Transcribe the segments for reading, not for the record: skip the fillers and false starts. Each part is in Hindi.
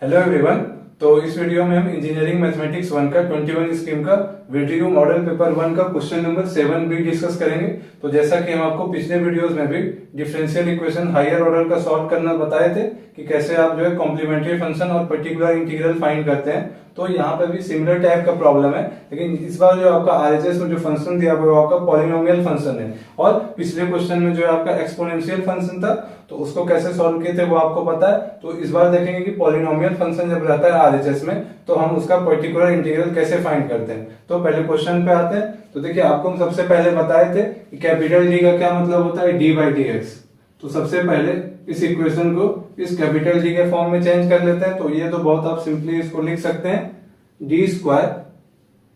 Hello everyone. तो इस वीडियो में हम इंजीनियरिंग मैथमेटिक्स 1 का 21 स्ट्रीम का वीडियो मॉडल पेपर 1 का क्वेश्चन नंबर 7 भी डिस्कस करेंगे। तो जैसा कि हम आपको पिछले वीडियोस में भी डिफरेंशियल इक्वेशन हायर ऑर्डर का सॉल्व करना बताए थे कि कैसे आप जो है कॉम्प्लीमेंट्री फंक्शन और पर्टिकुलर इंटीग्रल फाइंड करते हैं, तो यहाँ पे भी सिमिलर टाइप का प्रॉब्लम है। लेकिन इस बार जो आपका आरएचएस में जो फंक्शन दिया हुआ है आपका पॉलिनोमियल फंक्शन है, और पिछले क्वेश्चन में जो है आपका एक्सपोनेंशियल फंक्शन था, तो उसको कैसे सॉल्व किए थे वो आपको पता है। तो इस बार देखेंगे कि पॉलिनोमियल फंक्शन जब रहता है आरएचएस में तो हम उसका पर्टिकुलर इंटीग्रल कैसे फाइंड करते हैं। तो पहले क्वेश्चन पे आते हैं। तो देखिए, आपको हम सबसे पहले बताए थे कि कैपिटल डी का क्या मतलब होता है, डी बाई डी एक्स। तो सबसे पहले इस इक्वेशन को इस कैपिटल डी के फॉर्म में चेंज कर लेते हैं। तो ये तो बहुत आप सिंपली इसको लिख सकते हैं, D square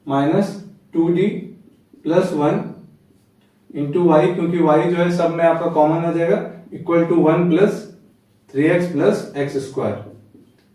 minus 2d plus 1 into Y, क्योंकि y जो है सब में आपका कॉमन आ जाएगा, equal to 1 plus 3x plus x square.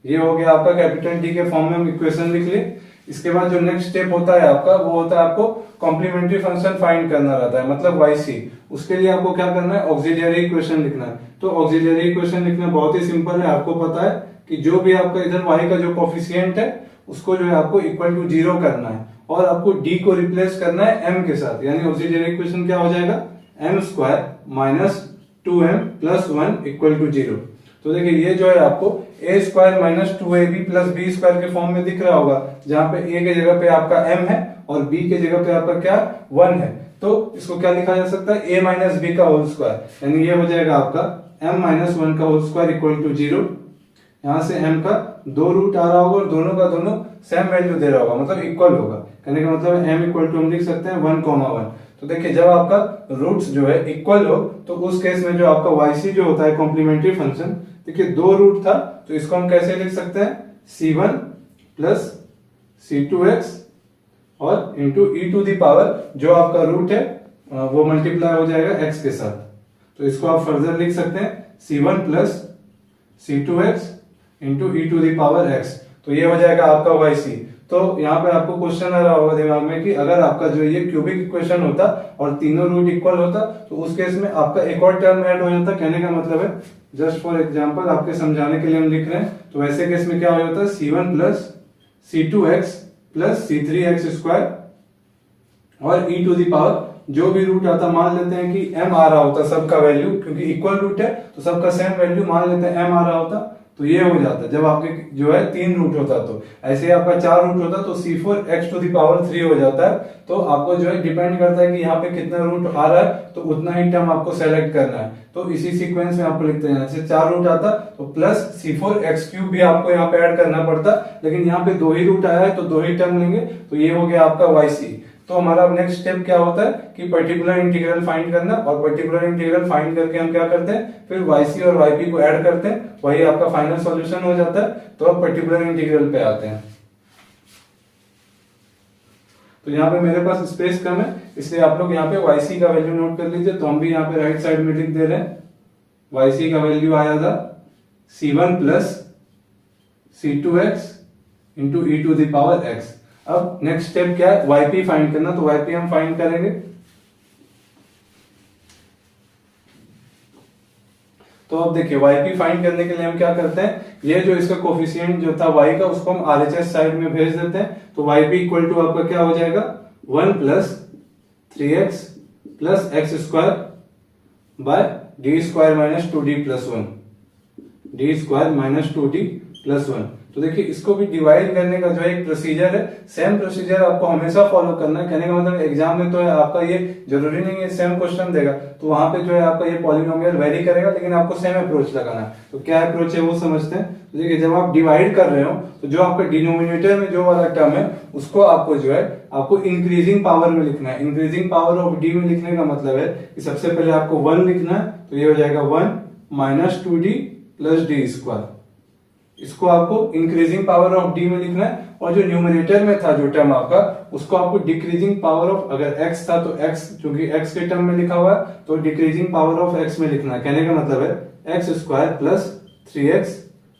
ये हो गया आपका कैपिटल डी के फॉर्म में हम इक्वेशन लिख लिए। इसके बाद जो नेक्स्ट स्टेप होता है आपका, वो होता है आपको कॉम्प्लीमेंट्री फंक्शन फाइंड करना रहता है, मतलब yc। उसके लिए आपको क्या करना है, ऑक्सिलियरी इक्वेशन लिखना है। तो ऑक्सिलियरी इक्वेशन लिखना बहुत ही सिंपल है। आपको पता है कि जो भी आपका इधर y का जो कोफिशिएंट है उसको जो है आपको इक्वल टू 0 करना है, और आपको d को रिप्लेस करना है m के साथ। यानी ऑक्सिलियरी इक्वेशन क्या हो जाएगा, m square minus 2m plus 1 equal to 0। तो देखिए, ये जो है आपको a square minus 2ab plus b square के फॉर्म में दिख रहा होगा, जहां पे a के जगह पे आपका m है और b के जगह पे आपका क्या 1 है। तो इसको क्या लिखा जा सकता है, a माइनस b का होल स्क्वायर। यानी ये हो जाएगा आपका m माइनस 1 का होल स्क्वायर इक्वल टू 0। यहाँ से m का 2 रूट आ रहा होगा और दोनों का दोनों सेम वैल्यू दे रहा होगा, मतलब इक्वल होगा। कहने का मतलब m इक्वल टू हम लिख सकते हैं 1,1। तो देखिए, जब आपका रूट्स जो है इक्वल हो तो उस केस में जो आपका yc जो होता है कॉम्प्लीमेंट्री फंक्शन, देखिए 2 रूट था तो इसको हम कैसे लिख सकते हैं, c1 प्लस c2x और into e to the power जो आपका रूट है वो मल्टीप्लाई हो जाएगा x के साथ। तो इसको आप फर्दर लिख सकते हैं c1 plus c2x into e to the power x। तो ये हो जाएगा आपका yc। तो यहाँ पे आपको क्वेश्चन आ रहा होगा दिमाग में कि अगर आपका जो ये क्यूबिक इक्वेशन होता और तीनों रूट इक्वल होता तो उस केस में आपका एक और टर्म ऐड हो जाता। कहने का मतलब है, जस्ट फॉर एग्जांपल आपके समझाने के लिए हम लिख रहे हैं, तो वैसे केस में क्या हो जाता है, c1 plus c2x plus c3x square और e टू दी पावर जो भी रूट आता, मान लेते हैं कि m आ रहा होता सबका वैल्यू, क्योंकि इक्वल रूट है तो सबका सेम वैल्यू मान लेते हैं m आ रहा होता। तो ये हो जाता जब आपके जो है 3 रूट होता। तो ऐसे ही आपका 4 रूट होता तो c4x टू दी पावर 3 हो जाता है। तो आपको जो है डिपेंड करता है कि यहाँ पे कितना रूट आ रहा है, तो उतना ही टर्म आपको सेलेक्ट करना है। तो इसी सीक्वेंस में आपको लिखते हैं, जैसे 4 रूट आता तो प्लस c4x³ भी आपको यहाँ पे ऐड करना पड़ता, लेकिन यहाँ पे 2 ही रूट आया है तो 2 ही टर्म लेंगे। तो ये हो गया आपका yc। तो हमारा नेक्स्ट स्टेप क्या होता है कि पर्टिकुलर इंटीग्रल फाइंड करना, और पर्टिकुलर इंटीग्रल फाइंड करके हम क्या करते हैं, फिर yc और yp को ऐड करते हैं, वही आपका फाइनल सॉल्यूशन हो जाता है। तो अब पर्टिकुलर इंटीग्रल पे आते हैं। तो यहाँ पे मेरे पास स्पेस कम है, इसलिए आप लोग यहाँ पे yc का वैल्यू नोट कर लीजिए। तो हम भी यहाँ पे राइट साइड में लिख दे रहे हैं, yc का वैल्यू आया था c1 plus c2x into e to the power x। अब नेक्स्ट स्टेप क्या है, yp फाइंड करना। तो yp हम फाइंड करेंगे। तो अब देखिए, yp फाइंड करने के लिए हम क्या करते हैं, ये जो इसका कोफिशिएंट जो था y का, उसको हम RHS साइड में भेज देते हैं। तो yp इक्वल टू आपका क्या हो जाएगा, 1 plus 3x plus x square by D square minus 2d plus 1, D square minus 2d plus 1। तो देखिए, इसको भी डिवाइड करने का जो है एक प्रोसीजर है, सेम प्रोसीजर आपको हमेशा फॉलो करना है। कहने का मतलब एग्जाम में तो है आपका ये जरूरी नहीं है सेम क्वेश्चन देगा, तो वहां पे जो है आपका ये पॉलिनोमियल वेरी करेगा, लेकिन आपको सेम अप्रोच लगाना है। तो क्या अप्रोच है वो समझते हैं। तो देखिए, जब आप डिवाइड कर रहे हो तो जो आपका डिनोमिनेटर में जो वाला टर्म है उसको आपको जो है आपको इंक्रीजिंग पावर में लिखना है। इंक्रीजिंग पावर ऑफ डी में लिखने का मतलब है कि सबसे पहले आपको 1 लिखना है। तो ये हो जाएगा 1 minus 2d plus D square. इसको आपको इंक्रीजिंग पावर ऑफ डी में लिखना है, और जो न्यूमरेटर में था जो टर्म आपका, उसको आपको डिक्रीजिंग पावर ऑफ, अगर x था तो x, क्योंकि x के टर्म में लिखा हुआ है तो डिक्रीजिंग पावर ऑफ x में लिखना है। कहने का मतलब है x square plus 3x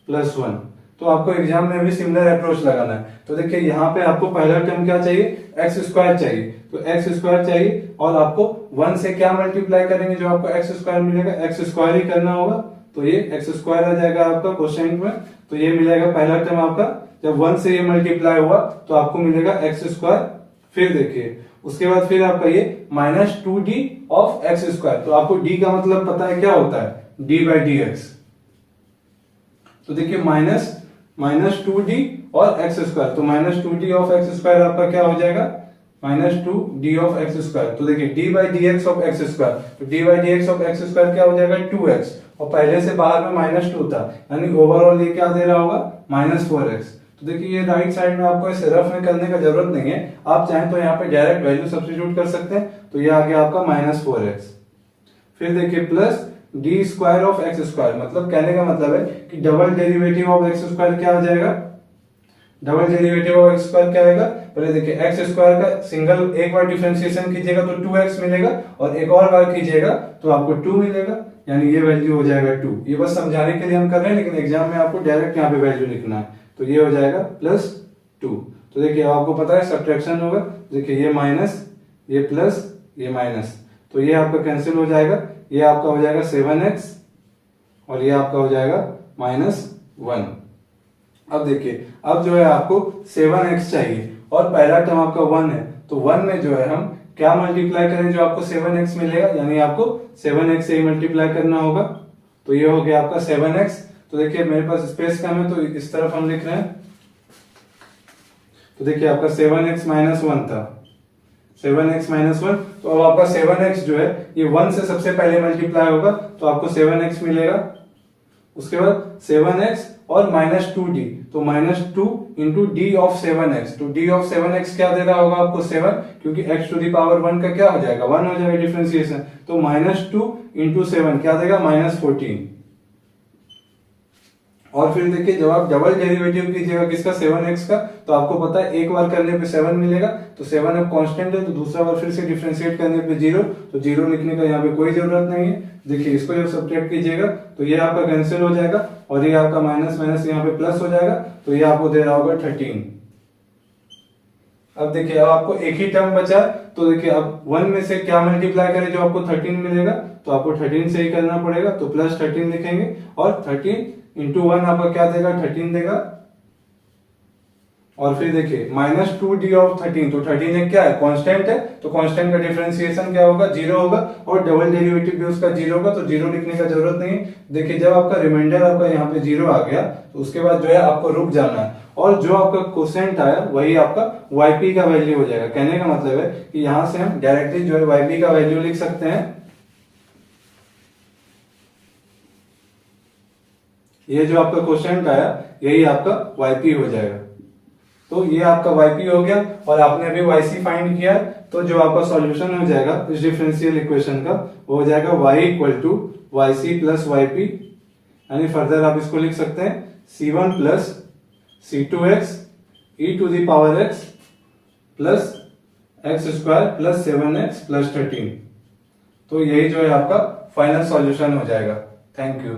plus 1। तो आपको एग्जाम में भी सिमिलर अप्रोच लगाना है। तो देखिए, यहाँ पे आपको पहला टर्म क्या चाहिए, एक्स स्क्वायर चाहिए। तो एक्स स्क्वायर चाहिए, और आपको 1 से क्या मल्टीप्लाई करेंगे, जो आपको एक्स स्क्वायर मिलेगा, एक्स स्क्वायर ही करना होगा। तो ये एक्स स्क्वायर आ जाएगा आपका क्वेश्चन में। तो ये मिलेगा पहला टर्म आपका, जब 1 से ये मल्टीप्लाई हुआ तो आपको मिलेगा एक्स स्क्वायर। फिर देखिए उसके बाद फिर आपका ये -2d ऑफ एक्स स्क्वायर। तो आपको d का मतलब पता है क्या होता है, d/dx। तो देखिए -2d और एक्स स्क्वायर, तो -2d ऑफ एक्स स्क्वायर आपका क्या हो जाएगा, -2d ऑफ एक्स स्क्वायर। तो देखिए d/dx ऑफ एक्स स्क्वायर, तो d/dx ऑफ एक्स स्क्वायर क्या हो जाएगा 2x, और पहले से बाहर में -2 था, यानी ओवरऑल ये क्या दे रहा होगा -4x। तो देखिए ये राइट साइड में आपको ऐसे रफ में करने का जरूरत नहीं है, आप चाहें तो यहाँ पे डायरेक्ट वैल्यू सब्स्टिट्यूट कर सकते हैं। तो ये आ गया आपका -4x। फिर देखिए plus D square of x square, मतलब कहने का मतलब है कि double derivative of x square क्या हो जाएगा, double derivative of x square क्या आएगा, पहले देखिए एक्स स्क्वायर का सिंगल एक बार डिफरेंशिएशन कीजिएगा तो 2x मिलेगा, और एक और बार कीजिएगा तो आपको 2 मिलेगा, यानी ये वैल्यू हो जाएगा 2। ये बस समझाने के लिए हम कर रहे हैं, लेकिन एग्जाम में आपको डायरेक्ट यहाँ पे वैल्यू लिखना है। तो ये हो जाएगा +2। तो देखिए आपको पता है सब्ट्रैक्शन होगा, देखिए ये माइनस, ये प्लस, ये माइनस, तो ये आपका कैंसिल हो जाएगा, ये आपका हो जाएगा 7x और ये आपका हो जाएगा -1। अब देखिए अब जो है आपको 7x चाहिए और पहला टर्म आपका 1 है, तो 1 में जो है हम क्या मल्टीप्लाई करें जो आपको 7x मिलेगा, यानी आपको 7x से ही मल्टीप्लाई करना होगा। तो ये हो गया आपका 7x। तो देखिए मेरे पास स्पेस कम है तो इस तरफ हम लिख रहे हैं। तो देखिए आपका 7x -1 था, 7x -1, तो अब आपका 7x जो है ये 1 से सबसे पहले मल्टीप्लाई होगा, तो आपको 7x मिलेगा। उसके बाद 7x और -2d, तो -2 इंटू डी ऑफ 7x, तो डी ऑफ 7x क्या दे रहा होगा आपको 7, क्योंकि x⁻1 का क्या हो जाएगा 1 हो जाएगा डिफरेंशिएशन, तो -2 इंटू 7 क्या देगा -14। और फिर देखिए जब आप डबल डेरिवेटिव कीजिएगा किसका 7x का, तो आपको पता है एक बार करने पे 7 मिलेगा, तो 7 अब कांस्टेंट है, तो दूसरा बार फिर से डिफरेंशिएट करने पे 0, तो 0 लिखने का यहाँ पे कोई जरूरत नहीं है। देखिए इसको जब सब्ट्रैक्ट कीजिएगा तो ये आपका कैंसिल हो जाएगा, और ये आपका माइनस माइनस यहाँ पे प्लस हो जाएगा, तो ये आपको दे रहा होगा 13। अब देखिए अब आपको एक ही टर्म बचा, तो देखिए अब 1 में से क्या मल्टीप्लाई करें जो आपको 13 मिलेगा, तो आपको 13 से ही करना पड़ेगा, तो +13 लिखेंगे, और 13 इंटू 1 आपका क्या देगा 13 देगा। और फिर देखिए -2d ऑफ 13, तो 13 एक क्या है कांस्टेंट है, तो कांस्टेंट का डिफरेंशिएशन क्या होगा 0 होगा, और डबल डेरिवेटिव भी उसका 0 होगा, तो 0 लिखने का जरूरत नहीं है। देखिए जब आपका रिमाइंडर आपका यहाँ पे 0 आ गया, तो उसके बाद जो है आपको रुक जाना है, और जो आपका क्वोशिएंट आया वही आपका yp का वैल्यू हो जाएगा। कहने का मतलब है कि यहां से हम डायरेक्टली जो है yp का वैल्यू लिख सकते हैं। ये जो आपका क्वोशिएंट आया यही आपका yp हो जाएगा। तो ये आपका yp हो गया, और आपने अभी yc फाइंड किया, तो जो आपका सॉल्यूशन हो जाएगा इस डिफरेंशियल इक्वेशन का वो हो जाएगा y = yc + yp, यानी फर्दर आप इसको लिख सकते हैं c1 + c2x e⁻x + x² + 7x + 13। तो यही जो है आपका फाइनल सॉल्यूशन हो जाएगा। Thank you.